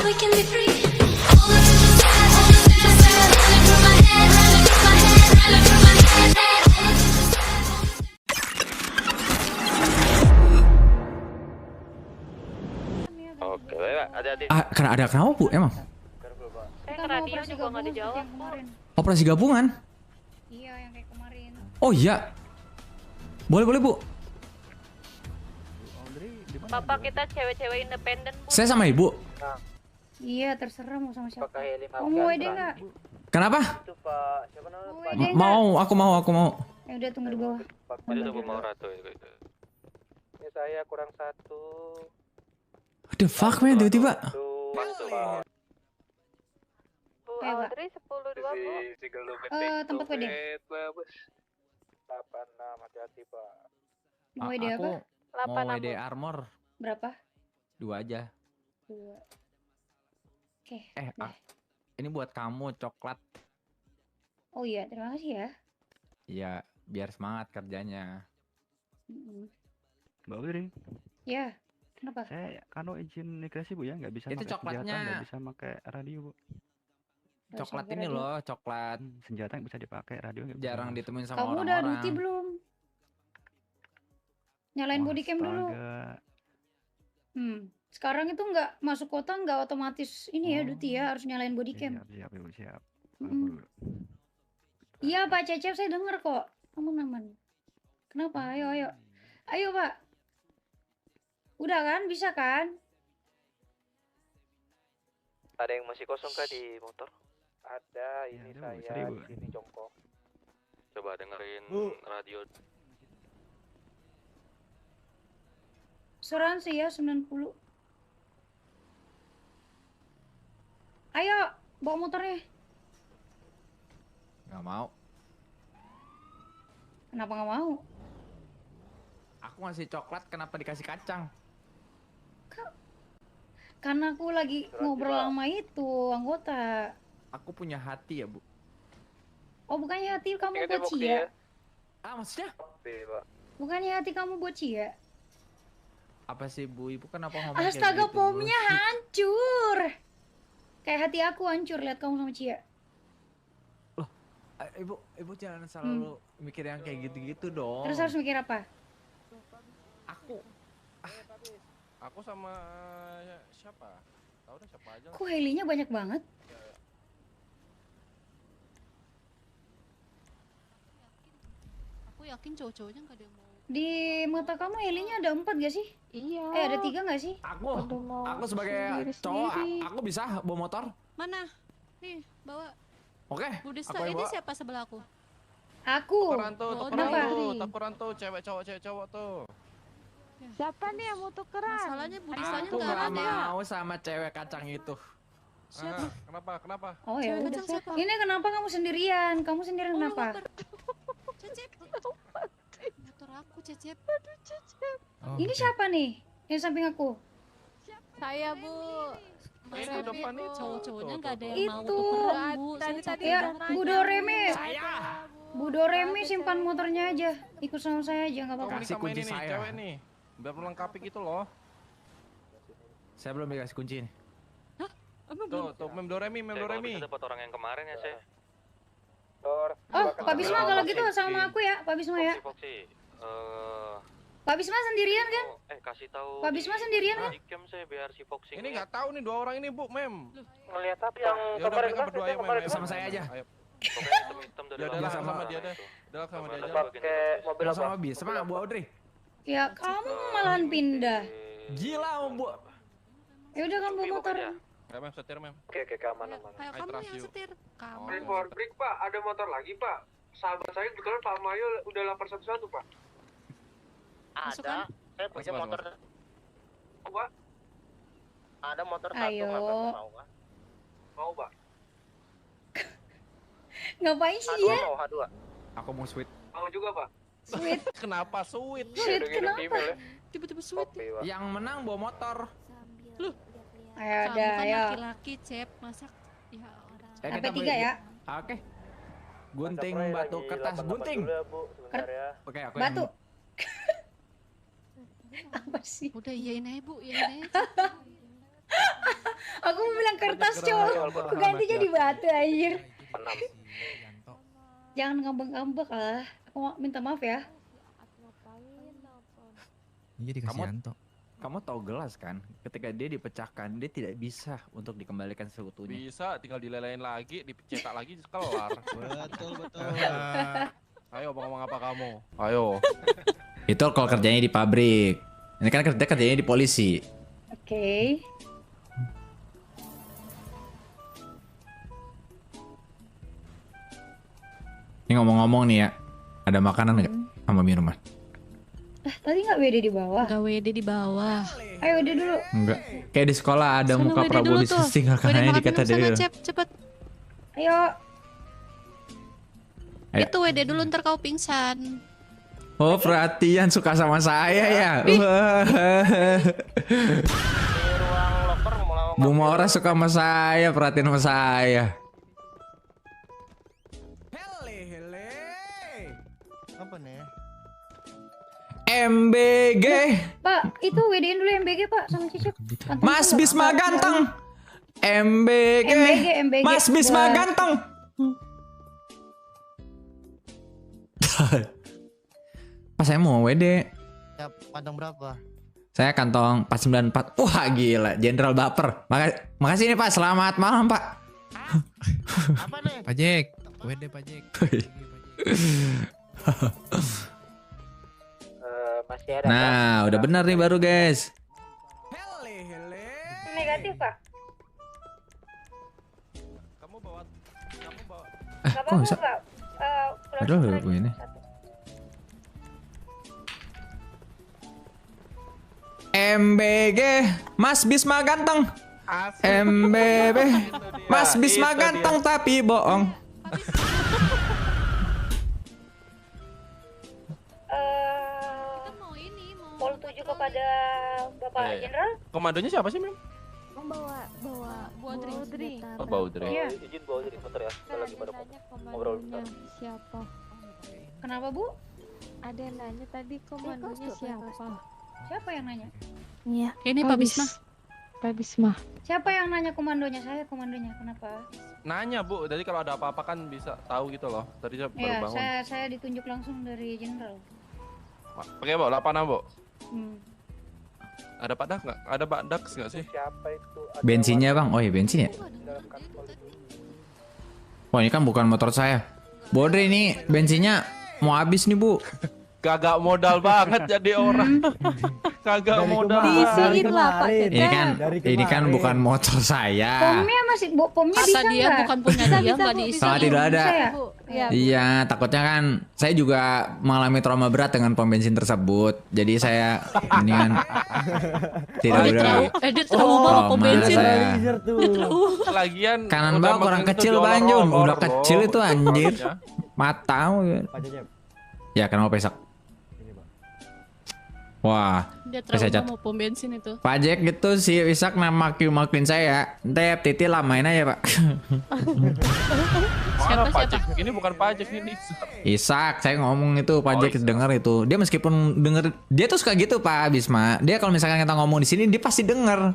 we can be free. All the things I said, all the things I said, running through my head, running through my head, running through my head. All the things I said, all the things. Oke, baik, hati-hati. Karena ada kenapa Bu emang? Saya ke radio juga nggak dijawab. Operasi gabungan? Iya, yang kayak kemarin. Oh iya. Boleh Bu. Bapak kita cewek-cewek independen, Bu. Saya sama Ibu. Iya, terserah mau sama siapa. Pakai lima Kamu mau WD nggak? Kenapa? Itu Pak, siapa namanya? Mau Pak. WD nggak? Aku mau. Ya udah tunggu di bawah. Itu tuh mau ratu itu. Ini saya kurang satu. The fuck man, tiba-tiba. Bu Audrey 10-2, Bu. Tempat WD. 86, hati-hati Pak. Mau WD apa? Mau WD armor Berapa? 2 aja. 2. Oke. Ini buat kamu coklat. Oh iya, terima kasih ya. Iya, biar semangat kerjanya. Mbak Audrey, Ya, kenapa? saya kano izin migrasi Bu ya, nggak bisa Itu pakai coklatnya. senjata, nggak bisa pakai radio Bu. Nggak Coklat usah ini radio. loh, coklat Senjata yang bisa dipakai, radio nggak bisa. jarang Mas. ditemuin sama Kamu udah orang-orang. duty belum? Nyalain body cam dulu. Astaga. Sekarang itu nggak masuk kota nggak otomatis ini ya duty ya, harus nyalain body cam. Siap Ibu, siap. Mm-mm. Iya Pak Cecep, saya denger kok. Kamu aman. Kenapa? Ayo. Ayo Pak. Udah kan? Bisa kan? Ada yang masih kosong kah di motor? Ada, ini ada, Bu. saya Sorry, Bu. di sini jongkok. Coba dengerin radio. Asuransi ya 90. Ayo, bawa motornya. Nggak mau. Kenapa nggak mau? Aku ngasih coklat, kenapa dikasih kacang? Karena aku lagi Asuransi, ngobrol Pak. sama itu anggota. Aku punya hati ya Bu. Oh, bukannya hati kamu Ingat ya, buat bukti Cia? ya. Maksudnya? Oke, Pak. Bukannya hati kamu buat Cia? Apa sih Bu? Ibu kenapa ngomong kayak Astaga, gitu, Bu? pomnya hancur. Kayak hati aku hancur lihat kamu sama Cia. Ibu jangan selalu mikir yang kayak gitu-gitu dong. Terus harus mikir apa? Aku sama siapa? Tahu deh siapa aja. Kok helinya banyak banget? Aku yakin cowok-cowoknya nggak ada yang mau. Di mata kamu helinya ada 4 gak sih? Iya. Ada 3 gak sih? Aku sebagai cowok, aku bisa bawa motor. Mana? Nih, bawa. Oke. Bu Desta, aku yang ini bawa. siapa sebelah aku? Aku. Oh, Takuran tuh, cewek cowok tuh. Siapa nih yang mau tukeran? Masalahnya Bu Destanya Aku nggak nggak ada. mau sama cewek kacang itu. Siapa? Kenapa? Oh ya Cewek udah. kacang siapa? Ini kenapa kamu sendirian? Kamu sendirian Oh, kenapa? Cecep. Motor aku, Cecep. Ini siapa nih? Yang samping aku? Saya Bu. Mas Itu tapi depan itu. cowok-cowoknya nggak ada yang Itu. mau tukeran, Bu. Saya Tadi capek Ya, banget. Bu Doremi. Saya. Bu Doremi simpan motornya aja. Ikut sama saya aja nggak Kamu apa-apa. nih Kasih sama kunci ini nih, saya. cewek nih. Biar melengkapi gitu loh. Saya belum dikasih kunci nih. Tuh, Mem Doremi. Iya. Dapat orang yang kemarin ya, saya. Tor. Oh, Pak Bisma kalau gitu sama aku ya, Pak Bisma ya. Foxy. Pak Bisma sendirian kan? Kasih tahu. Pak Bisma sendirian kan? Di cam saya biar si Foxy. Ini nggak tahu nih 2 orang ini, Bu, Mem. Ngelihat apa yang Ya udah mereka berdua ya, Mem. Sama saya aja. Ayo. Pokoknya Hitam dari Ya udah belakang lah, sama dia deh. Udah sama dia aja. pakai mobil apa? Sama Bisma, Bu Audrey. Ya, kamu malahan pindah. Gila, Bu. Ya udah kan bawa motor. Ayo, Mem, setir, Mem. Oke, aman. Ayo I kamu trust yang you. setir. Kamu. Oh. Power break Pak, ada motor lagi Pak. Sahabat saya kebetulan Pak Mayo udah 811 Pak. Masuk kan? Saya punya Masuk, motor. Pak, Ada motor Ayo. mau Pak? mau Pak. Ngapain sih H2 dia? mau H2. Aku mau sweet. Mau juga Pak. Sweet. Kenapa sweet? Sweet kenapa? Tiba-tiba sweet. Kopi Pak. Yang menang bawa motor. Ayo Kamu udah, kan ayo. laki-laki, Cep. Masak. Ya orang. Sampai 3 ya. Oke. Gunting batu kertas gunting. Oke, aku yang Batu. Apa sih? Udah iyain aja, Bu. Iyain aja. Aku kertas cowok. Aku ganti jadi batu anjir. Jangan ngambek-ngambek lah. Aku minta maaf ya. Iya dikasih Yanto. Kamu tahu gelas kan? Ketika dia dipecahkan, dia tidak bisa untuk dikembalikan seutuhnya. Bisa, tinggal dilelein lagi, dicetak lagi, kelar. Betul. Ayo, mau ngomong apa kamu? Ayo. Itu kalau kerjanya di pabrik. Ini kan kerjanya di polisi. Oke. Ini ngomong-ngomong nih ya, ada makanan nggak sama minuman? Tadi nggak WD di bawah? Gak WD di bawah. Ayo WD dulu. Enggak. Kayak di sekolah ada Sana muka WD Prabowo dulu di tuh. tinggal WD kanannya makan dikata minum sana, dia. Cep, cepet. Ayo. Ayo. Itu WD dulu ntar kau pingsan. Oh perhatian suka sama saya ya. Wah. Bu Maura suka sama saya, perhatiin sama saya. Apa nih? MBG, Pak, itu WD-in dulu MBG Pak sama Cicip. Kantong Mas tuh nggak Bisma angkat. ganteng. MBG, MBG. Mas Bisma Buat- ganteng. Pas saya mau WD, Ya, padang berapa? saya kantong 494. Wah gila, Jenderal baper. Makasih nih Pak, selamat malam Pak. Apa nih? Pajek. WD Pajek. Masih ada. Nah, udah benar nih baru guys. Negatif Pak. Kamu bawa Gak Kok bisa? Pak. Aduh, ini. MBG, Mas Bisma ganteng. MBB, Mas Bisma itu ganteng tapi bohong. Kita mau ini, mau Pol 7 kepada Bapak Iya, iya. Jenderal. Komandonya siapa sih, Mem? Bawa Baudri. Oh, Baudri. Iya. Izin bawa jadi motor ya. Kita lagi pada ngobrol bentar. siapa? Kenapa Bu? Ada yang nanya tadi komandonya siapa? Siapa yang nanya? Iya. Ini Pak Bisma. Pak Bisma. Siapa yang nanya komandonya? Saya komandonya. Kenapa? Nanya, Bu. Jadi kalau ada apa-apa kan bisa tahu gitu loh. Tadi saya baru Iya, bangun. saya ditunjuk langsung dari Jenderal. Pakai, Bu, 8 Bu. Ada Pak Dak nggak? Ada Pak Dax nggak sih? Siapa itu? Bensinnya bang, oh iya bensin ya. Wah ini kan bukan motor saya. Bodre ini bensinnya mau habis nih bu. Kagak modal banget jadi orang. Kagak modal. Diisiin lah Pak Ini kan bukan motor saya. Pomnya masih, pomnya bisa Kata dia nggak? bukan punya dia, nggak diisi. Kalau tidak ada. Bisa ya? Iya, takutnya kan saya juga mengalami trauma berat dengan pom bensin tersebut. Jadi saya mendingan tidak Dia udah. trauma pom Trauma bensin. saya. Lagian Kanan udah bawah kurang makin kecil itu Bang jual Jun. rokok, Udah bro. kecil itu anjir. Ya. Matau. Ya kenapa pesak? Wah, Dia Saya cat. trauma mau pom bensin itu. Pak Jack gitu si Isak makin saya. Ntar Titi lamain aja Pak. Mana Siapa? pajak? Ini bukan pajak ini. Isak, saya ngomong itu Pak Oh, Jack Isak. denger itu. Dia meskipun denger, dia tuh suka gitu Pak Bisma. Dia kalau misalkan kita ngomong di sini dia pasti denger.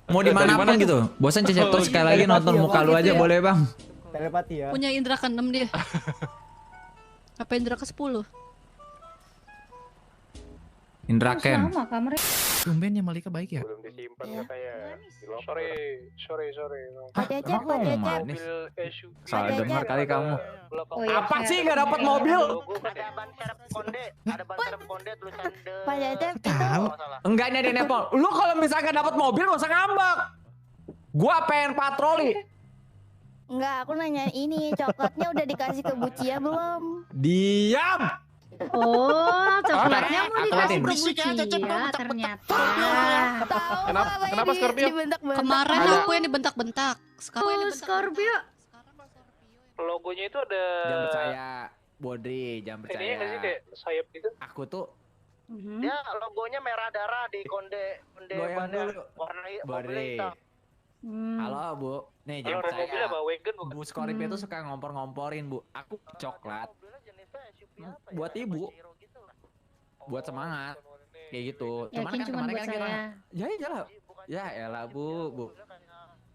Mau Dari dimanapun mana? gitu. Bosan cecep terus sekali lagi nonton muka lu aja boleh bang. Telepati ya. Punya indra ke-6 dia. Apa indra ke-10? Indra Ken. Sama kamarnya. Tumbennya Malika baik ya. Belum disimpan katanya. Sorry. Pak Cecep, Emang Pak kamu Cecep. manis? Mobil SUV. Salah dengar kali kamu. Oh, iya, Apa saya- sih nggak dapat mobil? Logo ada ban serep konde. Ada ban serep konde tulisan de. Pak Cecep itu Tahu. Enggak ini ada Nepal. Lu kalau misalkan dapat mobil gak usah ngambek. Gua pengen patroli. enggak, aku nanya ini coklatnya udah dikasih ke Bucia belum? Diam. Oh, coklatnya mau dikasih ke Berisik ya, Cecep, Bucia bentak-bentak. ternyata. Tahu Kenapa- apa kenapa ini Scorpio? dibentak-bentak? Kemarin Ada. aku yang dibentak-bentak. Sekarang Oh, yang dibentak-bentak. Scorpio. Sekarang Pak Scorpio. Logonya itu ada Jangan percaya. Bodri, jangan ininya nggak sih percaya. kayak sayap gitu. Aku tuh Dia logonya merah darah di konde goyang bannya dulu. warna mobilnya Bodri. hitam. Halo Bu. Nih jangan Kalau mobil apa percaya. wagon bukan? Bu Scorpio tuh suka ngompor-ngomporin Bu. Aku coklat. Mobilnya jenisnya SUV apa ya? Buat Kayak ibu. Pajero gitu lah. Buat semangat. Kayak gitu. Yakin cuma buat saya. Ya iyalah. Bukan Ya elah Bu.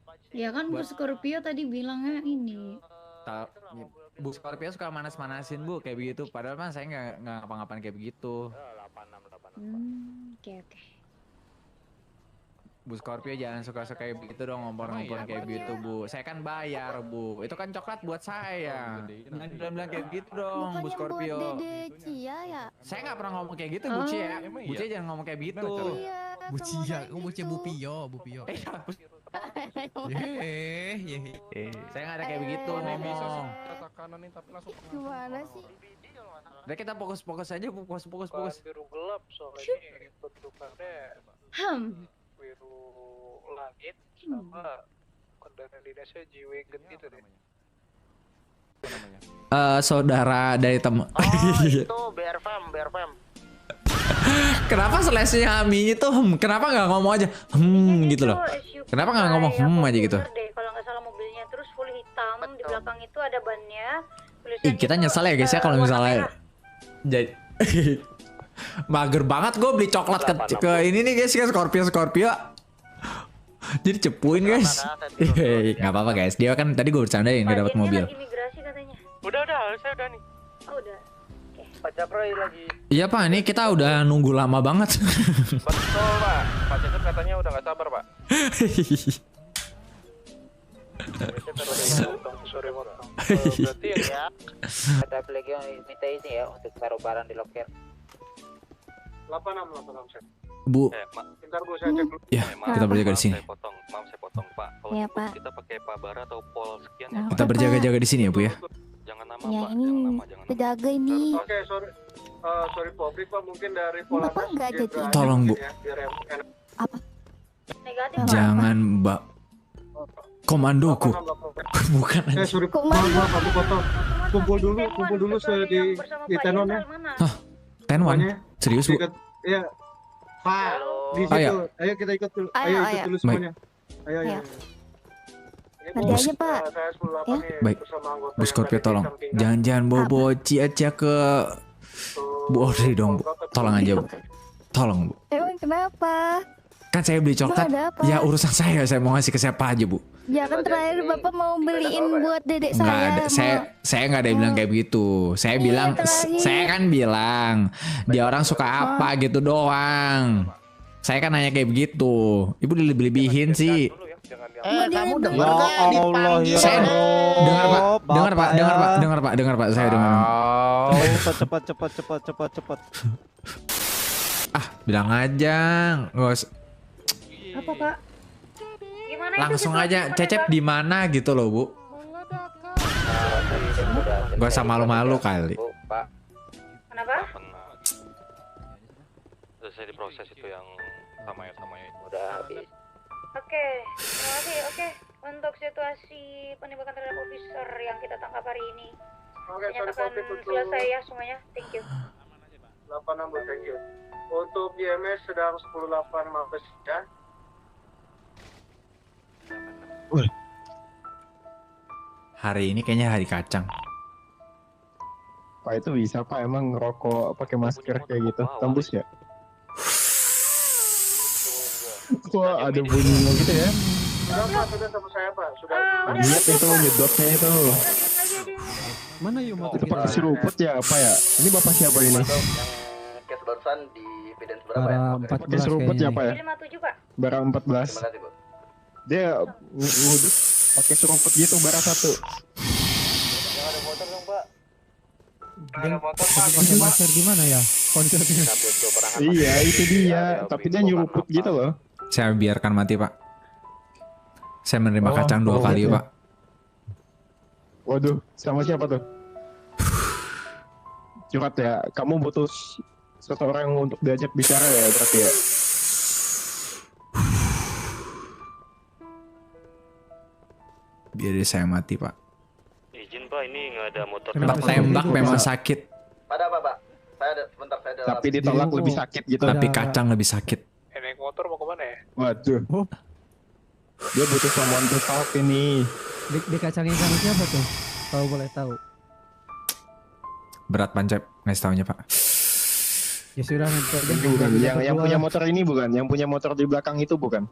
Pajero. Ya kan Bu Scorpio tadi bilangnya ini. Bu Scorpio suka manas-manasin Bu kayak begitu. Padahal mah saya nggak ngapa-ngapain kayak begitu. Oke. Bu Scorpio jangan suka-suka kayak begitu dong, ngompor-ngompor kayak gitu Bu. Saya kan bayar Bu. Itu kan coklat buat saya. Jangan bilang kayak gitu dong Bu Bukannya Scorpio. buat Dede Cia ya? Saya nggak pernah ngomong kayak gitu Bu Cia. Emang Bu iya? Cia jangan ngomong kayak gitu. Iya. Bu sama Cia, kayak kamu Bu Cia gitu. Bu Pio, Bu Pio. Saya nggak ada kayak begitu ngomong. Kata kanan nih tapi langsung Gimana sih? Udah kita fokus aja Bu, fokus. Biru gelap soalnya ini bentukannya biru langit sama kendaraan dinasnya G-Wagon gitu deh. Saudara dari temen. Itu BRFM. Kenapa slashnya Ami itu kenapa nggak ngomong aja gitu loh? Kenapa nggak ngomong aja gitu? Kalau nggak salah mobilnya terus full hitam, di belakang itu ada bannya. Ih, kita nyesel ya guys ya kalau misalnya jadi mager banget gue beli coklat ke ini nih guys ya Scorpio. Jadi cepuin guys. Nggak apa-apa guys. Dia kan tadi gue bercandain nggak dapat mobil. Imigrasi katanya. Udah, saya udah nih. Oh, udah. Pak Caprai lagi. Iya Pak, ini kita udah nunggu lama banget. betul Pak. Pak Cecep katanya udah nggak sabar Pak. Sorry motong. Berarti ya ada lagi yang minta ini ya untuk taruh barang di loker. 86 set. Bu, Bentar Bu saya cek dulu. ya kita berjaga di sini. Maaf saya potong Pak. Kalau Iya, gitu Pak. kita pakai Pak Bara atau Pol sekian ya. Nah, Kita Pak. berjaga-jaga di sini ya Bu ya. Jangan nama Ya Pak, ini jangan nama. penjaga ini. Oke, sorry publik Pak, mungkin dari Bapak Polandas nggak dia jadi. berani Tolong, Bu. mungkin ya, biar enak. Apa? Negatif. Apa? Jangan Mbak. Komandoku. 86. Bukan aja. Sorry Kok maaf aku potong. Kumpul dulu saya di tenon ya. Tenwan. Semuanya. Serius Bu? Ikut, iya. Pak, di Oh, situ. iya. Ayo kita ikut dulu. Ayo, ikut ayo. dulu semuanya. Ayo. Ayo. Ini Nanti Bu, aja, Pak. Saya 18 Ya. nih Baik. bersama anggota Bu yang Scorpio ada di tolong. samping Jangan bawa aja ke Bu Audrey dong Bu. Tolong aja Bu. Tolong Bu. Emang kenapa? Kan saya beli coklat. ada apa? Ya urusan saya mau ngasih ke siapa aja Bu. Ya kan terakhir Bapak mau beliin buat dedek Nggak saya. ada, saya nggak ada bilang kayak begitu. Saya bilang, terakhir. saya kan bilang dia orang suka apa gitu doang. Saya kan nanya kayak begitu. Ibu dilebih-lebihin sih. Dulu ya, jangan yang Kamu Ya denger gak dipanggil? Saya dengar Pak, dengar Pak, saya dengar. Cepat. Ah, bilang aja, nggak usah. Apa, Pak? Gimana itu Langsung situasi aja, penembakan? Cecep di mana gitu loh Bu. Gak usah malu-malu kali. Bu, Pak. Kenapa? pernah. Selesai diproses itu yang sama ya. Udah habis. Oke, terima kasih. Oke, untuk situasi penembakan terhadap officer yang kita tangkap hari ini Oke, sorry dinyatakan publik untuk selesai ya semuanya. Thank you. 86 Bu, thank you. Untuk YMS sedang 108 Mabes ya. Hari ini kayaknya hari kacang. Pak itu bisa Pak emang ngerokok pakai masker kayak gitu tembus ya? Wah ada bunyinya gitu ya? Sudah Pak, sudah sama saya Pak. Sudah. Lihat itu nyedotnya itu. Mana yuk motor Itu pakai seruput ya apa ya? Ini bapak siapa ini? Kes barusan di evidence Bara Pakai seruput ya Pak ya? 57, Pak. Bara 14. kasih Bu. Dia nguduk pakai seruput gitu bara 1. Yang ada motor dong Pak. Ada motor Pak. pakai masker gimana ya? Konsepnya. Tapi untuk perangan Iya pakai- itu dia. Tapi dia nyeruput gitu loh. Saya biarkan mati Pak. Saya menerima kacang 2 kali gitu. Pak. Waduh, sama siapa tuh? Curhat ya, kamu butuh seseorang untuk diajak bicara ya berarti ya? Biar saya mati Pak. Izin Pak, ini nggak ada motor. Tembak memang sakit, Ada apa Pak? Saya ada sebentar saya ada. Tapi ditolak lebih sakit gitu. tapi kacang lebih sakit. Naik motor mau kemana ya? Waduh. Oh. Dia butuh someone to talk ini. Dikacangin sama siapa tuh? Kalau boleh tahu. Berat pancep, ngasih taunya Pak. Ya sudah nanti aja. Ini bukan. Yang punya motor ini bukan. Yang punya motor di belakang itu bukan.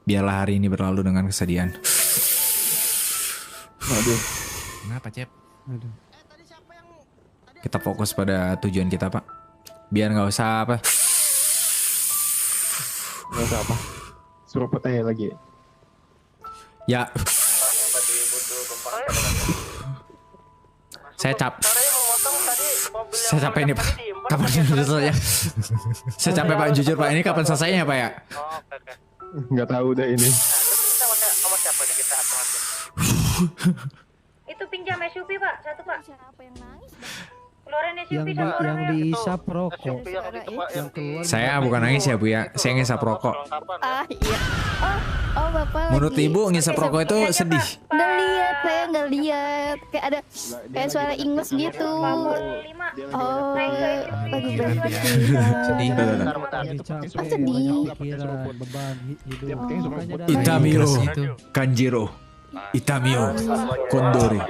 Biarlah hari ini berlalu dengan kesedihan. Aduh. Kenapa, Cep? Aduh. Kita fokus pada tujuan kita, Pak. Biar nggak usah apa. Nggak usah apa. Suruh petanya lagi. Ya. Saya capek ini, Pak. Kapan selesai ya? Saya capek, Pak. Jujur, Pak. Ini kapan selesainya, Pak ya? Nggak tahu deh ini. Itu pinjam SUV Pak, satu Pak. Siapa yang nangis? Keluarin Yang SUV sama orang yang diisap rokok. Yang keluar. Saya bukan nangis ya, Bu ya. Saya ngisap rokok. Ah iya. Oh bapak Menurut lagi. Ibu ngisap rokok itu sedih. Nggak lihat, saya nggak lihat. Kayak ada kayak suara ingus gitu. Oh, lagi berpikir. Sedih. Lagi capek, Sedih. banyak pikiran, beban hidup. Makanya ada Itamio, Keras itu. Kanjiro, Itamio, Kondori,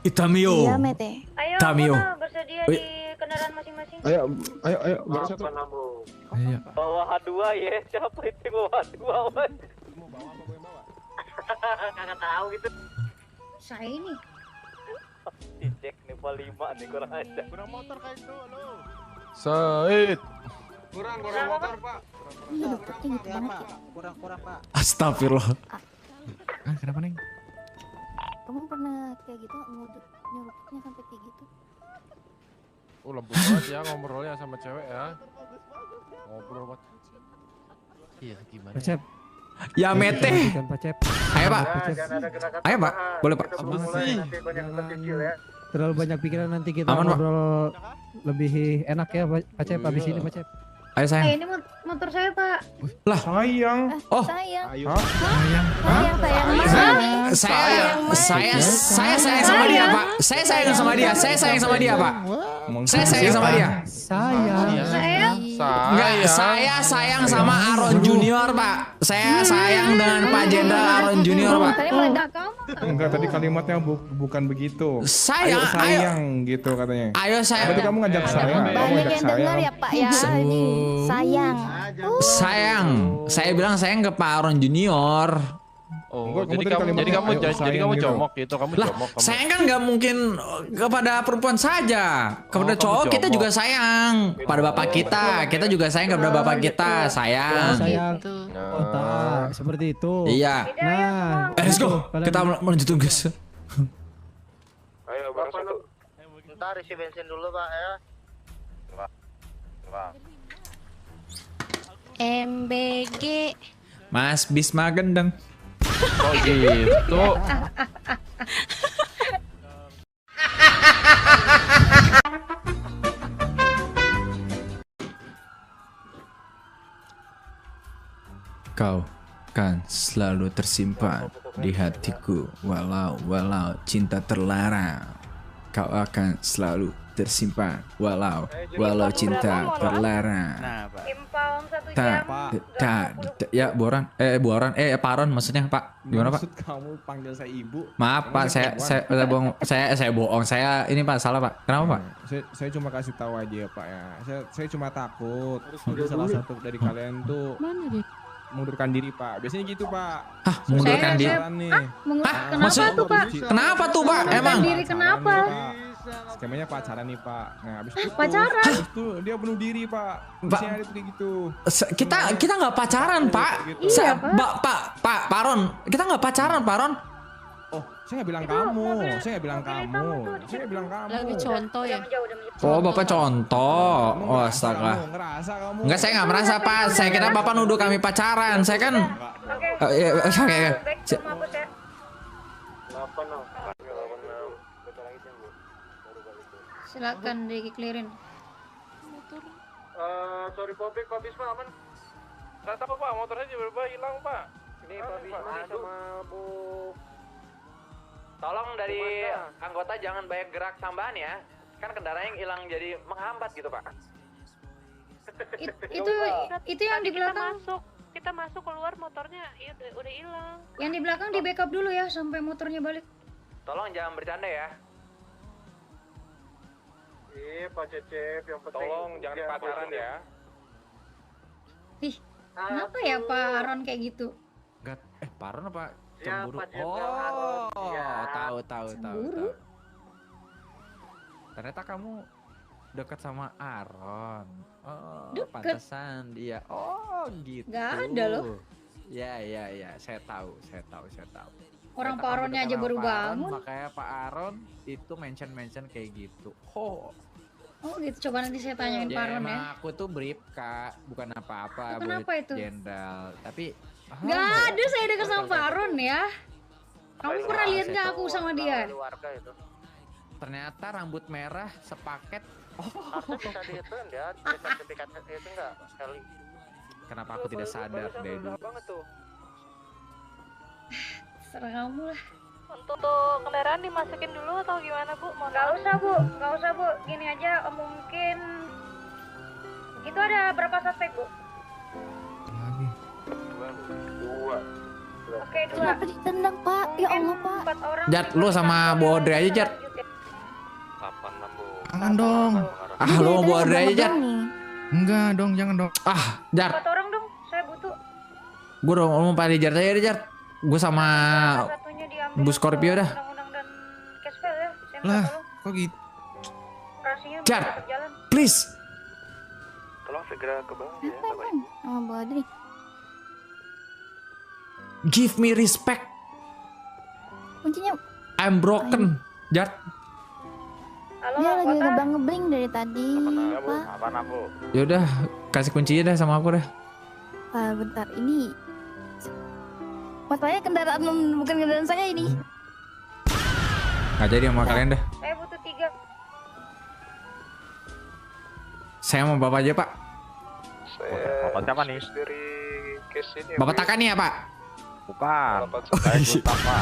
Itamio, Iya, Mete. Ayo, Tamio. mana bersedia Wih. di kendaraan masing-masing. Ayo. Baru satu. Ayo. Bawa H2 ya, siapa itu yang bawa H2 wan? Kagak tahu gitu. Saya ini. Dicek nih 5 nih kurang aja. Kurang motor kayak itu lo. Said. Kurang motor pak. Iya, dapetnya gitu banget ya. Kurang pak. Astagfirullah. Ah, kenapa, Neng? Kamu pernah kayak gitu nyurupnya sampai kayak gitu? Oh lembut banget ya ngobrolnya sama cewek ya. Ngobrol banget. Iya, gimana? Pak Cep. Ya Mete. Kan Pak Cep. Ayo, Pak. Jangan ada gerakan Ayo, Pak. tambahan. Boleh, Pak. Kita belum mulai nanti banyak kecil ya. Terlalu banyak pikiran nanti kita Aman, Pak. ngobrol lebih enak ya Pak Cep habis ini Pak Cep. Ayo sayang. Ini motor saya Pak. Sayang. Oh. Sayang. Ayo. Sayang banget. Saya sayang sama dia, Pak. Saya sayang sama dia. Saya sayang sama dia, Pak. Saya sayang sama dia. Sayang. Saya Enggak, saya sayang sama Aaron Junior, Pak. Saya sayang dengan Pak Jenderal Aaron Junior, Pak. tadi meledak kamu. Enggak, tadi kalimatnya bukan begitu. Sayang, Ayo sayang gitu katanya. Ayo saya. Berarti kamu ngajak sayang. Kamu Banyak ngajak yang dengar sayang. ya Pak ya ini. Sayang. Sayang. Saya bilang sayang ke Pak Aaron Junior. Oh, Enggak, kamu jadi tadi kamu kalimatnya ayo jadi sayang kamu gitu. jomok gitu, kamu Lah, jomok kamu. sayang kan nggak mungkin kepada perempuan saja. Kepada kamu cowok kita jomok. juga sayang. Pada bapak kita juga sayang kepada bapak kita. Sayang. Sayang. Gitu. Oh, tak. Seperti itu. Iya. Nah, Let's go. Kalian- Kita melanjutkan guys. Ayo baru satu. Ntar isi bensin dulu pak ya. MBG. Mas Bisma Gendeng. Oh gitu. Kau kan selalu tersimpan di hatiku walau cinta terlarang. Kau akan selalu tersimpan walau cinta terlarang. Impalm 1 Tak, jam. ya Paron maksudnya Pak. Gimana Pak? Maksud kamu panggil saya ibu? Maaf Pak, saya bohong. Saya ini Pak salah Pak. Kenapa Pak? Saya cuma kasih tahu aja Pak ya. Saya cuma takut. Nanti salah satu dari kalian tuh Mana dia? mengundurkan diri Pak. Biasanya gitu Pak. Hah, mengundurkan diri? Pacaran nih. Kenapa maksud- tuh Pak? Kenapa tuh Pak? Mengundurkan Emang? diri kenapa? Skemanya pacaran nih Pak. Nah abis itu Pacaran? Abis itu dia bunuh diri Pak. Biasanya ada tuh kayak gitu. Kita nggak pacaran Pak. Iya, Pak. Pak Paron, kita nggak pacaran Paron. Oh saya nggak bilang kamu. Saya nggak bilang kamu. Saya nggak bilang kamu. Lagi contoh ya. Oh Bapak contoh. Oh astaga. Ngerasa kamu. Enggak, saya nggak merasa Pak. Saya kira Bapak nuduh kami pacaran. Saya kan. Oke. Back to mampus ya. 86. Silakan di-clearin. Sorry Pobek, Pak Bisma aman. Nggak apa Pak, motornya tiba-tiba hilang Pak. Ini Pak Bisma sama Bu. Tolong dari anggota jangan banyak gerak tambahan ya. Kan kendaraan yang hilang jadi menghambat gitu Pak. Itu yang di belakang. Kita masuk keluar motornya udah hilang. Yang di belakang di backup dulu ya sampai motornya balik. Tolong jangan bercanda ya. Pak Cecep yang penting. Tolong jangan pacaran ya. Ih, kenapa ya Pak Aaron kayak gitu? Paron apa Cemburu. Siapa Oh, tahu. Cemburu? Ternyata kamu dekat sama Aaron. Oh, Deket. pantesan dia. Oh, gitu. Nggak ada loh. Ya, saya tahu. Orang Ternyata Pak kamu Aronnya dekat aja sama baru Pak Aaron, bangun. Makanya Pak Aaron itu mention kayak gitu. Oh, Oh gitu, coba nanti saya tanyain Pak Aron ya. emang aku tuh brief Kak, bukan apa-apa. Kenapa buat itu? Jenderal, tapi Nggak ada saya dekat sama Pak Aron ya. Kamu pernah lihat nggak aku sama dia? Warga itu. ternyata rambut merah sepaket. Harusnya bisa dihitung ya, sertifikat itu enggak sekali. Kenapa aku tidak sadar dari dulu? banget tuh. Serah kamu lah. Untuk kendaraan dimasukin dulu atau gimana Bu? Nggak usah bu. Gini aja, mungkin itu ada berapa suspek bu? Lagi. Dua. Oke, 2. Kenapa ditendang Pak? Ya Allah Pak. 4 orang. Jat, lu sama Bu Audrey aja, Jat. Kapan Bu? Jangan dong. Ah, lu mau Bu Audrey aja, Jat. Enggak dong, jangan dong. Ah, Jat. 4 orang dong, saya butuh. Gue udah ngomong Pak Jat aja deh, Jat. Gue sama Satunya diambil Bu Scorpio dah. undang-undang dan cashfile ya. Saya minta Lah, tolong. kok gitu? Operasinya Jar. bisa berjalan. Please. Tolong segera ke bawah ya, Apa emang? Sama Bu Adri. Give me respect. Kuncinya I'm broken. Jat. Halo, dia lagi kota. ngeblang-ngebling dari tadi Pak. Apaan Bu? Yaudah, kasih kuncinya dah sama aku dah. Pak bentar ini. Masalahnya kendaraan bukan kendaraan saya ini. Nggak jadi sama kalian dah. Saya butuh 3. Saya mau bapak aja, Pak. Bapak siapa nih? Dari case ini. Bapak Taka nih ya, Pak? Bukan. Saya Gustapa.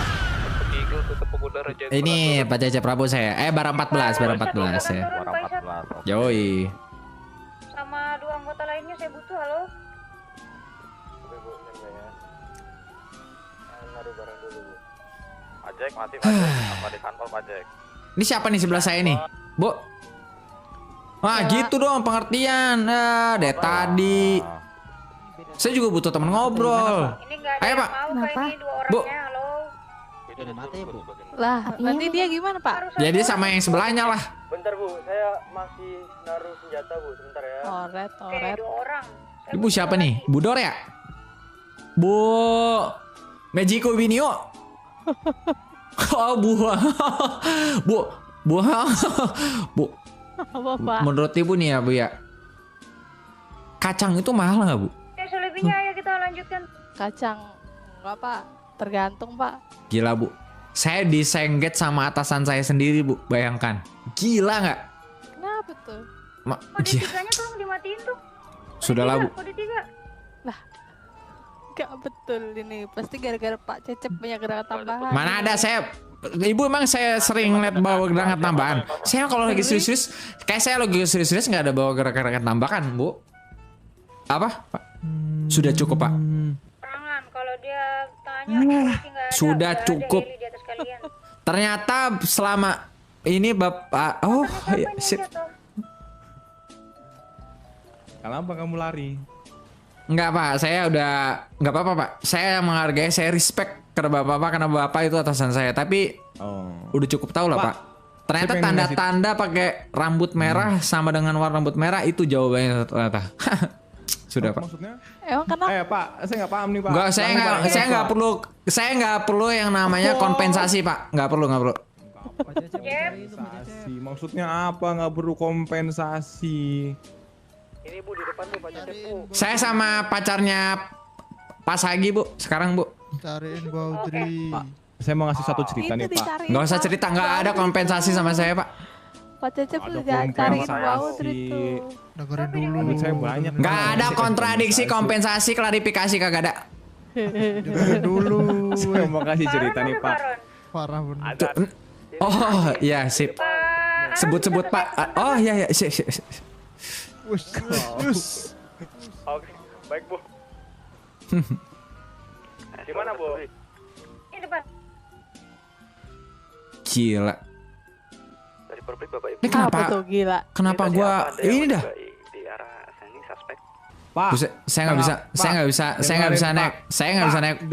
Eagle tetap pengguna Raja. Ini Pak Cecep Prabu saya. Bara 14 ya. Turun, Pak Isan. Yoi. Sama 2 anggota lainnya saya butuh. Halo. Oke Bu, nyanyi ya. Naruh barang dulu Bu. Pajek mati Pajek. Apa di kantor Pajek? Ini siapa nih sebelah saya nih? Bu. Wah, gitu dong pengertian. Dari tadi. Saya juga butuh teman ngobrol. Ini enggak ada Ayo, yang Pak. mau Kenapa? Pak ini 2 Bu. orangnya. Halo. Lah, nanti dia gimana Pak? Ya dia sama yang sebelahnya lah. Bentar Bu, saya masih naruh senjata Bu, sebentar ya. Oret, Oke, 2 orang. Saya Ibu butuh siapa lagi. nih? Bu Dor ya? Bu Mejiko Binio. Oh, Bu. Bu. Bu. Bu. Apa Pak? Menurut Ibu nih ya, Bu ya. Kacang itu mahal nggak, Bu? Selebihnya ayo kita lanjutkan. Kacang. Enggak Pak, tergantung Pak. Gila, Bu. Saya disengget sama atasan saya sendiri, Bu. Bayangkan. Gila nggak? Kenapa tuh? Kode 3-nya tolong dimatiin tuh. Sudahlah, Bu. Kode 3. Gak betul ini. Pasti gara-gara Pak Cecep punya gerakan tambahan. Mana ada saya. Ibu emang saya sering lihat bawa gerakan tambahan. Saya kalau lagi serius-serius, kayak saya lagi serius-serius nggak ada bawa gerakan tambahan, Bu. Apa? Pak? Sudah cukup, Pak. Tangan kalau dia tanya polisi nggak ada. Sudah udah ada cukup. heli di atas kalian. Ternyata selama ini Bapak, oh, iya, sip. Kenapa kamu lari? Enggak, Pak, saya udah nggak apa-apa, Pak. Saya menghargai, saya respect ke Bapak karena Bapak itu atasan saya. Tapi udah cukup tahu lah, Pak. Ternyata siapa yang tanda-tanda pakai rambut merah sama dengan warna rambut merah itu jawabannya ternyata. Sudah, Pak. Maksudnya? Emang kenapa? Pak, saya nggak paham nih, Pak. Enggak, saya nggak perlu yang namanya kompensasi, Pak. Nggak perlu. Kompensasi. Maksudnya apa? Nggak perlu kompensasi. Ini Bu di depan Bu, Pak Cecep Bu. Saya sama pacarnya Pak Sagi, Bu. Sekarang, Bu. Cariin Bu Audrey. Saya mau ngasih satu cerita Itu nih, Pak. dicariin, Nggak usah Pak. cerita, nggak ada kompensasi sama saya, Pak. Pak Cecep Ada tuh cariin kompensasi. Bu Audrey tuh. Dengerin dulu. Duit saya banyak. Nggak ada kontradiksi, kompensasi, klarifikasi kagak ada. Dengerin dulu. Saya mau kasih cerita nih, Pak. Parah bener. Ada. Oh, iya, sip. Sebut-sebut, Pak. Oh, iya, sip. Oke, baik Bu. Di mana Bu? Ini depan. Gila. Dari Publik Bapak Ibu. Ini kenapa? Apa tuh gila? Kenapa gua ini dah? Di arah sini suspek. Pak. Saya nggak bisa, saya nggak bisa naik.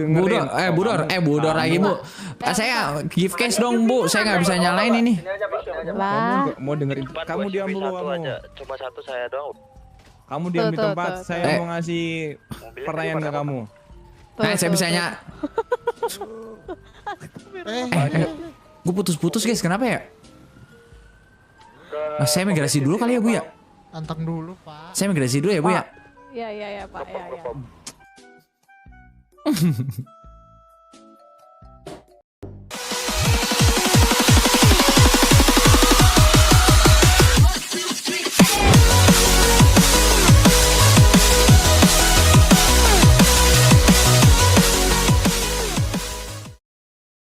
Budor lagi Bu. Saya give cash dong Bu, saya nggak bisa nyalain ini. Lah. Mau dengerin? Kamu diam dulu kamu. Coba satu saya doang. Kamu diam di Tuh, tempat. tuh. Saya mau ngasih pertanyaan ke kamu. Saya bisa gue putus-putus guys, kenapa ya? Saya migrasi dulu kali ya Bu ya. Tantang dulu, Pak. Saya migrasi dulu ya Bu ya. Iya Pak ya.